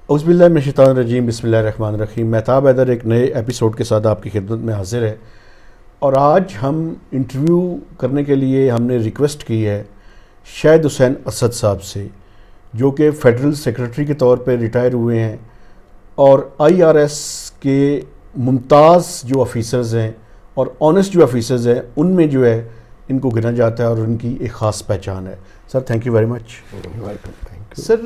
اعوذ باللہ من الشیطان الرجیم، بسم اللہ الرحمن الرحیم۔ مہتاب حیدر ایک نئے ایپیسوڈ کے ساتھ آپ کی خدمت میں حاضر ہے، اور آج ہم انٹرویو کرنے کے لیے ہم نے ریکویسٹ کی ہے شاہد حسین اسد صاحب سے، جو کہ فیڈرل سیکرٹری کے طور پہ ریٹائر ہوئے ہیں اور IRS کے ممتاز جو آفیسرز ہیں اور آنیسٹ جو آفیسرز ہیں ان میں جو ہے ان کو گنا جاتا ہے اور ان کی ایک خاص پہچان ہے۔ Sir thank you very much. Sir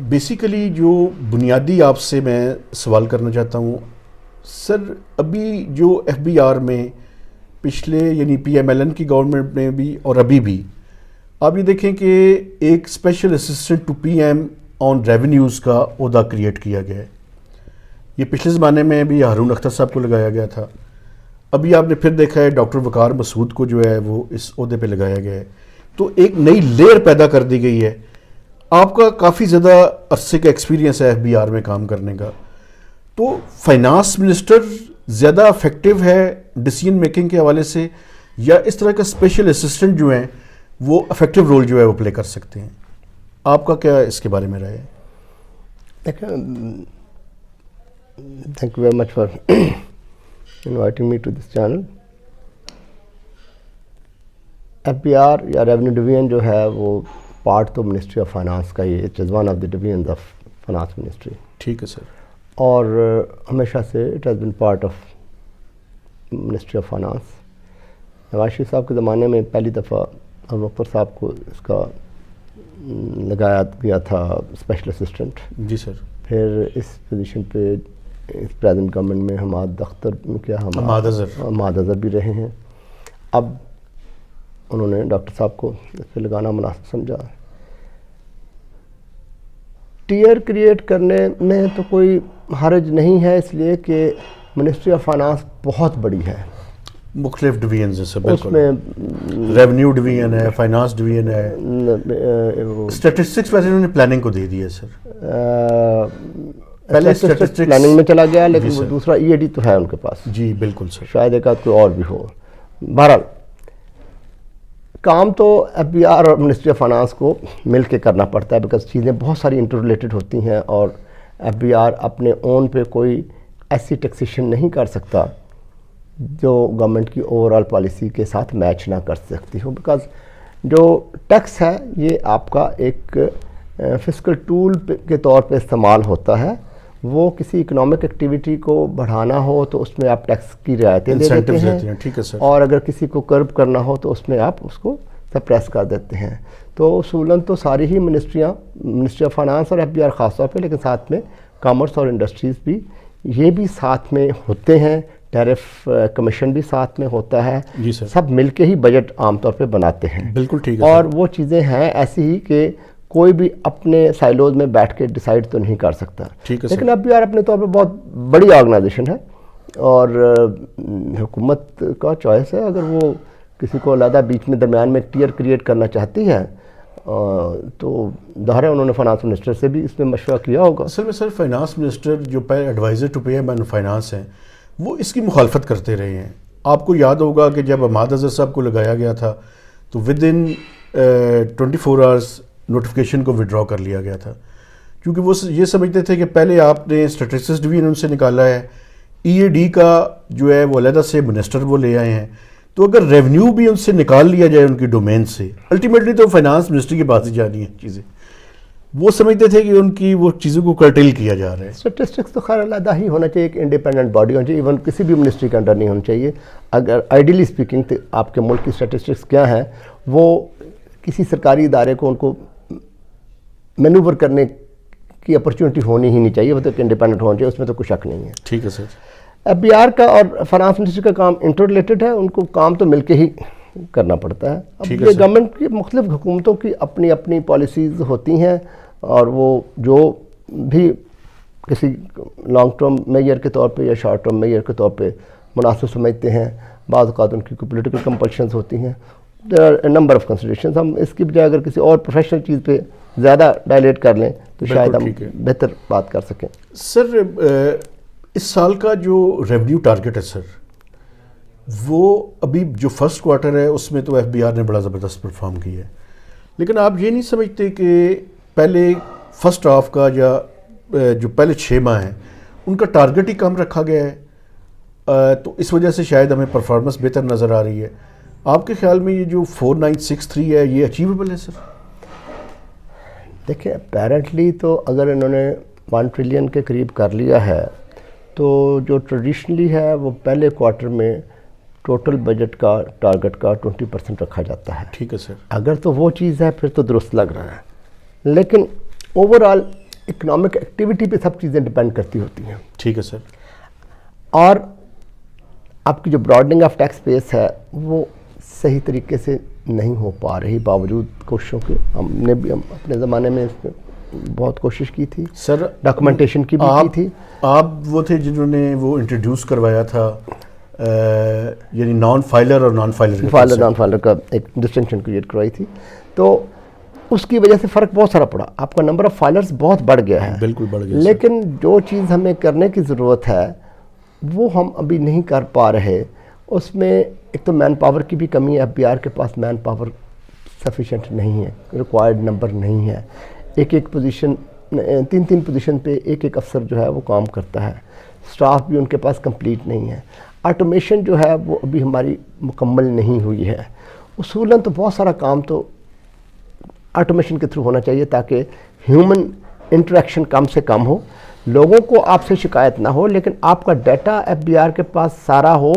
basically جو بنیادی آپ سے میں سوال کرنا چاہتا ہوں سر، ابھی جو FBR میں پچھلے یعنی PMLN کی گورنمنٹ میں بھی اور ابھی بھی آپ یہ دیکھیں کہ ایک special assistant to PM on revenues کا عہدہ کریٹ کیا گیا ہے۔ یہ پچھلے زمانے میں بھی ہارون اختر صاحب کو لگایا گیا تھا، ابھی آپ نے پھر دیکھا ہے ڈاکٹر وقار مسعود کو جو ہے وہ اس عہدے پہ لگایا گیا ہے، تو ایک نئی لیئر پیدا کر دی گئی ہے۔ آپ کا کافی زیادہ عرصے کا ایکسپیرینس ہے FBR میں کام کرنے کا، تو فائنانس منسٹر زیادہ افیکٹو ہے ڈیسیجن میکنگ کے حوالے سے، یا اس طرح کا اسپیشل اسسٹنٹ جو ہیں وہ افیکٹو رول جو ہے وہ پلے کر سکتے ہیں؟ آپ کا کیا اس کے بارے میں رائے ہے؟ دیکھیں، thank you very much for inviting me to this channel. FBR یا ریونیو ڈویژن جو ہے وہ پارٹ تو منسٹری آف فائنانس کا ہی، it is one of the divisions of finance ministry. ٹھیک ہے سر۔ اور ہمیشہ سے it has been part of ministry of finance. Nawaz Sharif صاحب کے زمانے میں پہلی دفعہ ہارون اختر صاحب کو اس کا لگایا گیا تھا اسپیشل اسسٹنٹ۔ جی سر۔ پھر اس پوزیشن پہ اس پریزنٹ گورنمنٹ میں حماد اظہر بھی رہے ہیں۔ اب انہوں نے ڈاکٹر صاحب کو اس پہ لگانا مناسب سمجھا۔ ٹیئر کریٹ کرنے میں تو کوئی حرج نہیں ہے، اس لیے کہ منسٹری آف فائنانس بہت بڑی ہے، مختلف ڈویژنز ہیں سر، اس بالکل۔ میں ریونیو ڈویژن ہے، فائنانس ڈویژن ہے، اسٹیٹسٹکس ویسے انہوں نے پلاننگ کو دے دیا سر، پہلے اسٹیٹسٹکس پلاننگ میں چلا گیا، لیکن وہ دوسرا EAD تو ہے ان کے پاس۔ جی بالکل سر۔ شاید ایک آدھ کوئی اور بھی ہو۔ بہرحال کام تو FBR اور منسٹری آف فائنانس کو مل کے کرنا پڑتا ہے، بیکاز چیزیں بہت ساری انٹر ریلیٹڈ ہوتی ہیں، اور FBR اپنے اون پہ کوئی ایسی ٹیکسیشن نہیں کر سکتا جو گورنمنٹ کی اوور آل پالیسی کے ساتھ میچ نہ کر سکتی ہو، بیکاز جو ٹیکس ہے یہ آپ کا ایک فسکل ٹول کے طور پہ استعمال ہوتا ہے۔ وہ کسی اکنامک ایکٹیویٹی کو بڑھانا ہو تو اس میں آپ ٹیکس کی رعایتیں دے دیتے ہیں، ٹھیک ہے سر، اور اگر کسی کو کرب کرنا ہو تو اس میں آپ اس کو سپریس کر دیتے ہیں۔ تو اصولاً تو ساری ہی منسٹریاں، منسٹری آف فائنانس اور FBR خاص طور پہ، لیکن ساتھ میں کامرس اور انڈسٹریز بھی، یہ بھی ساتھ میں ہوتے ہیں، ٹیرف کمیشن بھی ساتھ میں ہوتا ہے، سب مل کے ہی بجٹ عام طور پہ بناتے ہیں۔ بالکل ٹھیک ہے۔ اور وہ چیزیں ہیں ایسی ہی کہ کوئی بھی اپنے سائلوز میں بیٹھ کے ڈیسائیڈ تو نہیں کر سکتا، لیکن FBR اپنے طور پہ بہت بڑی آرگنائزیشن ہے، اور حکومت کا چوائس ہے، اگر وہ کسی کو علیحدہ بیچ میں درمیان میں ٹیئر کریٹ کرنا چاہتی ہے تو ظاہر ہے انہوں نے فائنانس منسٹر سے بھی اس میں مشورہ کیا ہوگا۔ اصل میں سر فائنانس منسٹر جو ایڈوائزر ٹو PM فائنانس ہیں وہ اس کی مخالفت کرتے رہے ہیں۔ آپ کو یاد ہوگا کہ جب حماد اظہر صاحب کو لگایا گیا تھا تو ود ان 24 آورس نوٹیفیکیشن کو وڈرا کر لیا گیا تھا، کیونکہ وہ یہ سمجھتے تھے کہ پہلے آپ نے اسٹیٹسٹکس ڈویژن ان سے نکالا ہے، EAD کا جو ہے وہ علیحدہ سے منسٹر وہ لے آئے ہیں، تو اگر ریونیو بھی ان سے نکال لیا جائے ان کی ڈومین سے، الٹیمیٹلی تو فائنانس منسٹری کے پاس ہی جانی ہیں چیزیں۔ وہ سمجھتے تھے کہ ان کی وہ چیزوں کو کرٹیل کیا جا رہا ہے۔ اسٹیٹسٹکس تو خیر علیحدہ ہی ہونا چاہیے، ایک انڈیپینڈنٹ باڈی ہونا چاہیے، ایون کسی بھی منسٹری کے انڈر نہیں ہونا چاہیے۔ اگر آئیڈیلی اسپیکنگ تو آپ کے ملک کی اسٹیٹسٹکس کیا ہیں، وہ کسی سرکاری ادارے کو ان کو مینوور کرنے کی اپرچونٹی ہونی ہی نہیں چاہیے، وہ تو ایک انڈیپینڈنٹ ہونا چاہیے، اس میں تو کوئی شک نہیں ہے۔ ٹھیک ہے سر۔ FBR کا اور فائنانس منسٹری کا کام انٹر ریلیٹڈ ہے، ان کو کام تو مل کے ہی کرنا پڑتا ہے۔ اب یہ گورنمنٹ کی مختلف حکومتوں کی اپنی اپنی پالیسیز ہوتی ہیں، اور وہ جو بھی کسی لانگ ٹرم میئر کے طور پہ یا شارٹ ٹرم میئر کے طور پہ مناسب سمجھتے ہیں، بعض اوقات ان کی کوئی پولیٹیکل کمپلشنز ہوتی ہیں، there are a number of considerations. ہم اس کی بجائے اگر کسی اور پروفیشنل چیز پہ زیادہ ڈائلیٹ کر لیں تو شاید ہم بہتر بات کر سکیں۔ سر اس سال کا جو ریونیو ٹارگٹ ہے سر، وہ ابھی جو فرسٹ کوارٹر ہے اس میں تو FBR نے بڑا زبردست پرفارم کیا ہے، لیکن آپ یہ نہیں سمجھتے کہ پہلے فرسٹ ہاف کا یا جو پہلے 6 ماہ ہیں ان کا ٹارگٹ ہی کم رکھا گیا ہے، تو اس وجہ سے شاید ہمیں پرفارمنس بہتر نظر آ رہی ہے. آپ کے خیال میں یہ جو 4963 ہے یہ اچیویبل ہے سر؟ دیکھیں اپیرنٹلی تو اگر انہوں نے 1 ٹریلین کے قریب کر لیا ہے تو جو ٹریڈیشنلی ہے وہ پہلے کوارٹر میں ٹوٹل بجٹ کا ٹارگٹ کا 20% رکھا جاتا ہے. ٹھیک ہے سر. اگر تو وہ چیز ہے پھر تو درست لگ رہا ہے، لیکن اوور آل اکنامک ایکٹیویٹی پہ سب چیزیں ڈپینڈ کرتی ہوتی ہیں. ٹھیک ہے سر. اور آپ کی جو براڈنگ آف ٹیکس بیس ہے وہ صحیح طریقے سے نہیں ہو پا رہی باوجود کوششوں کے. ہم نے بھی اپنے زمانے میں اس میں بہت کوشش کی تھی سر، ڈاکومنٹیشن کی بھی کی تھی. آپ وہ تھے جنہوں نے وہ انٹروڈیوس کروایا تھا یعنی نان فائلر اور نان فائلر کا ایک ڈسٹنکشن کریٹ کروائی تھی. تو اس کی وجہ سے فرق بہت سارا پڑا. آپ کا نمبر آف فائلرز بہت بڑھ گیا ہے، بالکل بڑھ گیا. لیکن جو چیز ہمیں کرنے کی ضرورت ہے وہ ہم ابھی نہیں کر پا رہے. اس میں ایک تو مین پاور کی بھی کمی ہے. ایف بی آر کے پاس مین پاور سفیشینٹ نہیں ہے، ریکوائرڈ نمبر نہیں ہے. ایک پوزیشن 3 پوزیشن پہ ایک افسر جو ہے وہ کام کرتا ہے. سٹاف بھی ان کے پاس کمپلیٹ نہیں ہے. آٹومیشن جو ہے وہ ابھی ہماری مکمل نہیں ہوئی ہے. اصولاً تو بہت سارا کام تو آٹومیشن کے تھرو ہونا چاہیے تاکہ ہیومن انٹریکشن کم سے کم ہو، لوگوں کو آپ سے شکایت نہ ہو، لیکن آپ کا ڈیٹا ایف بی آر کے پاس سارا ہو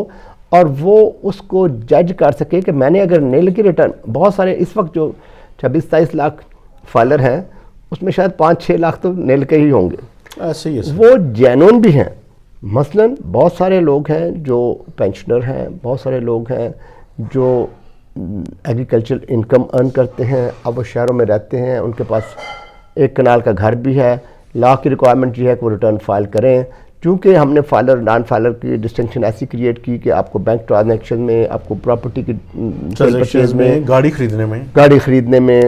اور وہ اس کو جج کر سکے کہ میں نے اگر نیل کی ریٹرن بہت سارے اس وقت جو 26-27 لاکھ فائلر ہیں اس میں شاید 5-6 لاکھ تو نیل کے ہی ہوں گے. ایسے ہی وہ جینون بھی ہیں. مثلاً بہت سارے لوگ ہیں جو پینشنر ہیں، بہت سارے لوگ ہیں جو ایگریکلچر انکم ارن کرتے ہیں. اب وہ شہروں میں رہتے ہیں، ان کے پاس 1 کنال کا گھر بھی ہے. لا کی ریکوائرمنٹ یہ ہے کہ وہ ریٹرن فائل کریں. چونکہ ہم نے فائلر نان فائلر کی ڈسٹنکشن ایسی کریٹ کی کہ آپ کو بینک ٹرانزیکشن میں، آپ کو پراپرٹی کی پرچیز میں، گاڑی خریدنے میں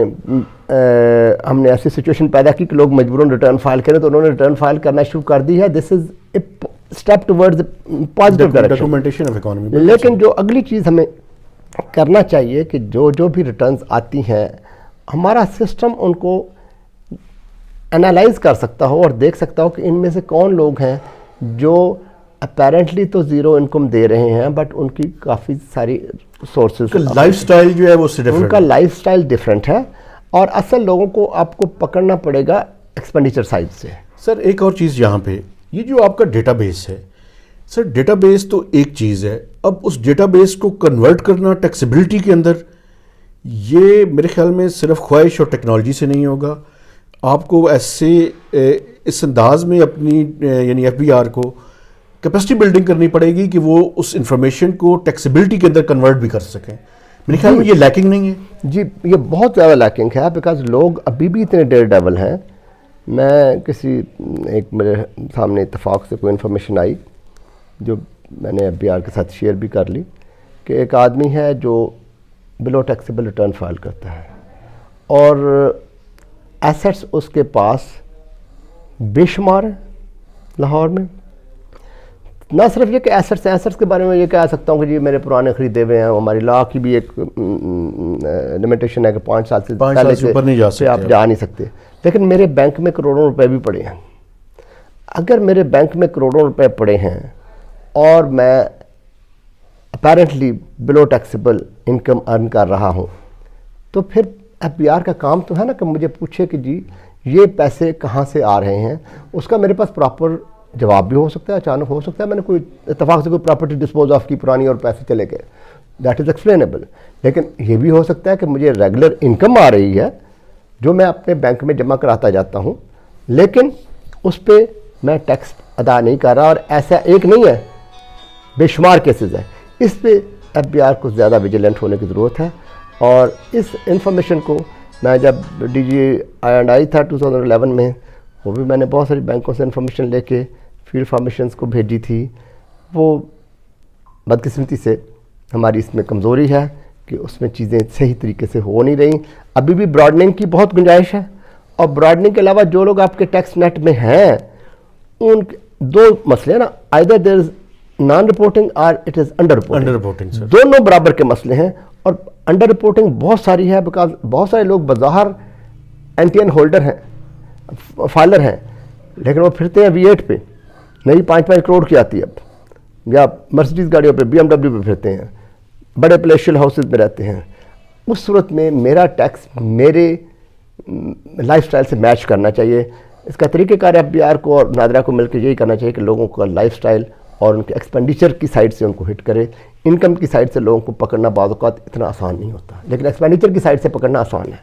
ہم نے ایسی سچویشن پیدا کی کہ لوگ مجبوراً ریٹرن فائل کریں، تو انہوں نے ریٹرن فائل کرنا شروع کر دی ہے. This is a step towards positive direction of economy. لیکن جو اگلی چیز ہمیں کرنا چاہیے کہ جو بھی ریٹرنز آتی ہیں ہمارا سسٹم ان کو انالائز کر سکتا ہو اور دیکھ سکتا ہو کہ ان میں سے کون لوگ ہیں جو اپیرنٹلی تو زیرو انکم دے رہے ہیں بٹ ان کی کافی ساری سورسز، لائف سٹائل جو ہے وہ ان کا لائف سٹائل ڈفرینٹ ہے. اور اصل لوگوں کو آپ کو پکڑنا پڑے گا ایکسپینڈیچر سائڈ سے. سر ایک اور چیز یہاں پہ، یہ جو آپ کا ڈیٹا بیس ہے سر، ڈیٹا بیس تو ایک چیز ہے، اب اس ڈیٹا بیس کو کنورٹ کرنا ٹیکسیبلٹی کے اندر، یہ میرے خیال میں صرف خواہش اور ٹیکنالوجی سے نہیں ہوگا. آپ کو ایسے اس انداز میں اپنی یعنی ایف بی آر کو کیپیسٹی بلڈنگ کرنی پڑے گی کہ وہ اس انفارمیشن کو ٹیکسیبلٹی کے اندر کنورٹ بھی کر سکیں. میرے خیال میں یہ لیکنگ نہیں ہے. جی یہ بہت زیادہ لیکنگ ہے، بیکاز لوگ ابھی بھی اتنے ڈیئر ڈیول ہیں. میں ایک میرے سامنے اتفاق سے کوئی انفارمیشن آئی جو میں نے ایف بی آر کے ساتھ شیئر بھی کر لی کہ ایک آدمی ہے جو بلو ٹیکسیبل ریٹرن فائل کرتا ہے اور ایسٹس اس کے پاس بے شمار ہیں لاہور میں. نہ صرف یہ کہ ایسٹس کے بارے میں یہ کہہ سکتا ہوں کہ جی میرے پرانے خریدے ہوئے ہیں. ہماری لا کی بھی ایک لمیٹیشن ہے کہ 5 سال سے اوپر نہیں جا سکتے، آپ جا نہیں سکتے. لیکن میرے بینک میں کروڑوں روپے بھی پڑے ہیں. اگر میرے بینک میں کروڑوں روپے پڑے ہیں اور میں اپیرنٹلی بلو ٹیکسیبل انکم ارن کر رہا ہوں تو پھر ایف بی آر کا کام تو ہے نا کہ مجھے پوچھے کہ جی یہ پیسے کہاں سے آ رہے ہیں. اس کا میرے پاس پراپر جواب بھی ہو سکتا ہے. اچانک ہو سکتا ہے میں نے کوئی اتفاق سے کوئی پراپرٹی ڈسپوز آف کی پرانی اور پیسے چلے گئے، دیٹ از ایکسپلینیبل. لیکن یہ بھی ہو سکتا ہے کہ مجھے ریگولر انکم آ رہی ہے جو میں اپنے بینک میں جمع کراتا جاتا ہوں، لیکن اس پہ میں ٹیکس ادا نہیں کر رہا. اور ایسا ایک نہیں ہے، بے شمار کیسز ہیں. اس پہ ایف بی آر کو زیادہ ویجیلنٹ ہونے کی ضرورت ہے. اور اس انفارمیشن کو میں جب D G I and I تھا 2011 میں، وہ بھی میں نے بہت ساری بینکوں سے انفارمیشن لے کے فیلڈ فارمیشنز کو بھیجی تھی. وہ بدقسمتی سے ہماری اس میں کمزوری ہے کہ اس میں چیزیں صحیح طریقے سے ہو نہیں رہی. ابھی بھی براڈننگ کی بہت گنجائش ہے. اور براڈننگ کے علاوہ جو لوگ آپ کے ٹیکس نیٹ میں ہیں ان 2 مسئلے نا، آئدر دیر از نان رپورٹنگ اور اٹ از انڈر رپورٹنگ. دونوں برابر کے مسئلے ہیں. اور انڈر رپورٹنگ بہت ساری ہے بیکاز بہت سارے لوگ بظاہر این ٹی این ہولڈر ہیں، فائلر ہیں، لیکن وہ پھرتے ہیں V8 پہ، نئی 5-5 کروڑ کی آتی ہے اب، یا مرسڈیز گاڑیوں پہ، BMW پہ پھرتے ہیں، بڑے پلیشل ہاؤسز میں رہتے ہیں. اس صورت میں میرا ٹیکس میرے لائف سٹائل سے میچ کرنا چاہیے. اس کا طریقہ کار FBR کو اور نادرا کو مل کے یہی کرنا چاہیے کہ لوگوں کا لائف سٹائل اور ان کے ایکسپینڈیچر کی سائڈ سے ان کو ہٹ کرے. انکم کی سائڈ سے لوگوں کو پکڑنا بعض اوقات اتنا آسان نہیں ہوتا، لیکن ایکسپینڈیچر کی سائڈ سے پکڑنا آسان ہے.